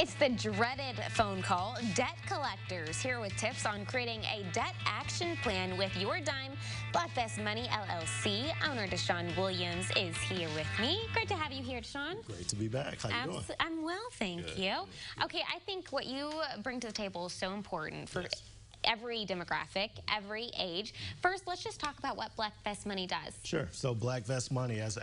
It's the dreaded phone call. Debt collectors here with tips on creating a debt action plan with your dime. BlackVest Money LLC owner Deshaun Williams is here with me. Great to have you here, Deshaun. Great to be back. How you doing? I'm well, thank you. Okay, I think what you bring to the table is so important for every demographic, every age. First, let's just talk about what BlackVest Money does. Sure. So BlackVest Money, as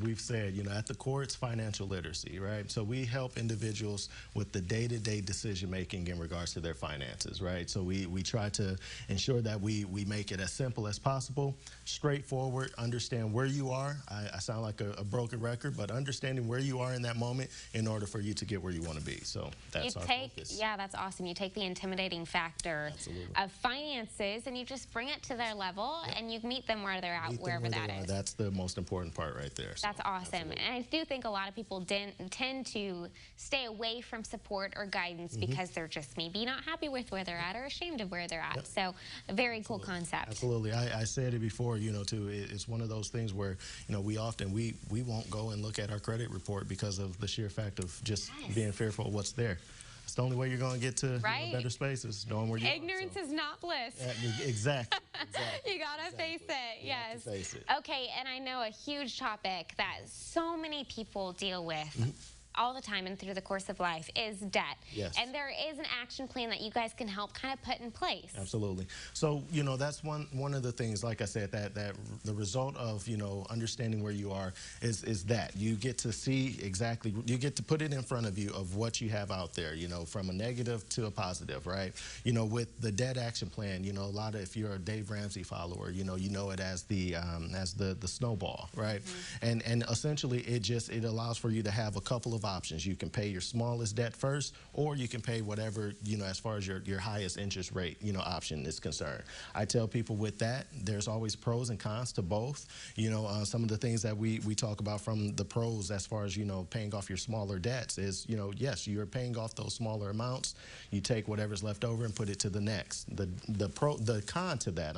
we've said, at the core, it's financial literacy, right? So we help individuals with the day-to-day decision making in regards to their finances, right? So we try to ensure that we make it as simple as possible, straightforward, understand where you are. I sound like a broken record, but understanding where you are in that moment in order for you to get where you want to be. So that's our focus. Yeah, that's awesome. You take the intimidating factor of finances and you just bring it to their level and you meet them where they're at, wherever that is. That's the most important part right there. That's awesome. And I do think a lot of people tend to stay away from support or guidance because they're just maybe not happy with where they're at or ashamed of where they're at. So a very cool concept. Absolutely. I said it before, too, it's one of those things where, we often, we won't go and look at our credit report because of the sheer fact of just being fearful of what's there. It's the only way you're going to get to better spaces, knowing where you are. Ignorance is not bliss. Exactly. You got to face it. Yes. Face it. Okay, and I know a huge topic that so many people deal with all the time and through the course of life is debt. Yes. And there is an action plan that you guys can help kind of put in place. Absolutely. So, that's one of the things, like I said, that the result of, understanding where you are is that you get to see exactly, you get to put it in front of you of what you have out there, from a negative to a positive, right? With the debt action plan, a lot of, if you're a Dave Ramsey follower, you know it as the snowball, right? And essentially it allows for you to have a couple of options. You can pay your smallest debt first, or you can pay whatever, as far as your highest interest rate, option is concerned. I tell people with that, there's always pros and cons to both. Some of the things that we talk about from the pros as far as, paying off your smaller debts is, yes, you're paying off those smaller amounts. You take whatever's left over and put it to the next. The con to that,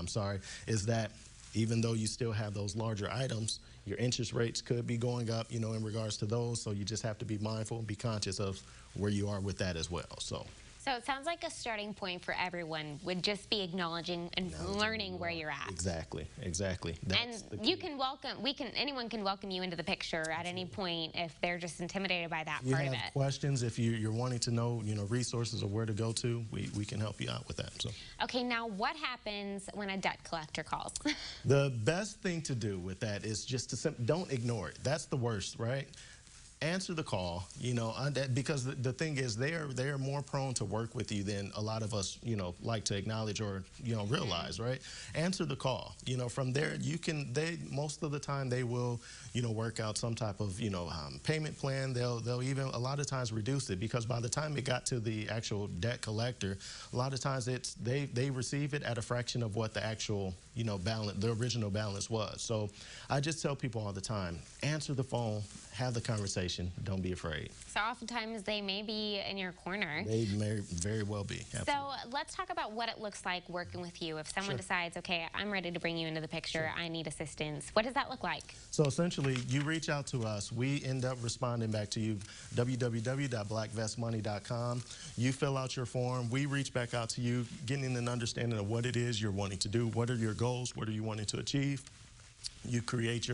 is that even though you still have those larger items, your interest rates could be going up, in regards to those. So you just have to be mindful and be conscious of where you are with that as well. So it sounds like a starting point for everyone would just be acknowledging and learning where you're at. Exactly. That's and you can anyone can welcome you into the picture at any point if they're just intimidated by that part of it. If you have questions, if you're wanting to know, resources or where to go to, we can help you out with that. So. Okay, now what happens when a debt collector calls? The best thing to do with that is just to don't ignore it. That's the worst, right? Answer the call, because the thing is they are more prone to work with you than a lot of us, like to acknowledge or, realize, right? Answer the call. From there, most of the time they will, work out some type of, payment plan. They'll even a lot of times reduce it, because by the time it got to the actual debt collector, a lot of times they receive it at a fraction of what the actual, balance, the original balance was. So I just tell people all the time, answer the phone, have the conversation, don't be afraid. So oftentimes they may be in your corner. They may very well be. Absolutely. So let's talk about what it looks like working with you. If someone decides, okay, I'm ready to bring you into the picture, I need assistance, what does that look like? So essentially, you reach out to us, we end up responding back to you, www.blackvestmoney.com. You fill out your form, we reach back out to you, getting an understanding of what it is you're wanting to do, what are your goals, what are you wanting to achieve. You complete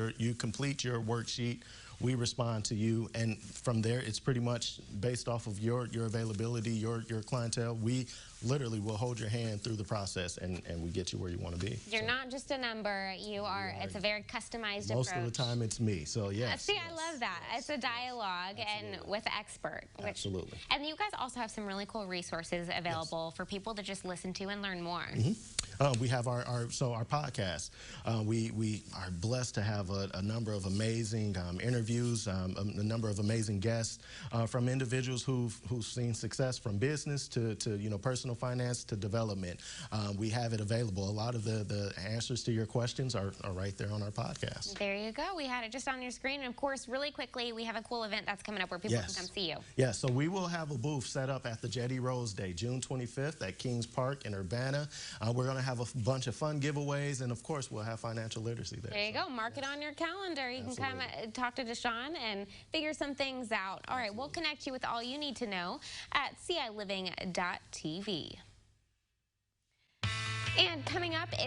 your worksheet. We respond to you, and from there, it's pretty much based off of your availability, your clientele. We literally will hold your hand through the process, and we get you where you want to be. You're not just a number. You are. It's a very customized approach. Most of the time, it's me. So yes. See, I love that. It's a dialogue and with an expert. Absolutely. And you guys also have some really cool resources available for people to just listen to and learn more. We have our podcast. We are blessed to have a number of amazing interviews, a number of amazing guests from individuals who've seen success from business to personal finance to development. We have it available. A lot of the answers to your questions are right there on our podcast. There you go. We had it just on your screen. And of course, really quickly, we have a cool event that's coming up where people can come see you. Yes, so we will have a booth set up at the Jetty Rose Day, June 25th at Kings Park in Urbana. We're going to have a bunch of fun giveaways, and of course, we'll have financial literacy there. There you go. Mark it on your calendar. You can come talk to Deshaun and figure some things out. All right, we'll connect you with all you need to know at ciliving.tv. And coming up, it's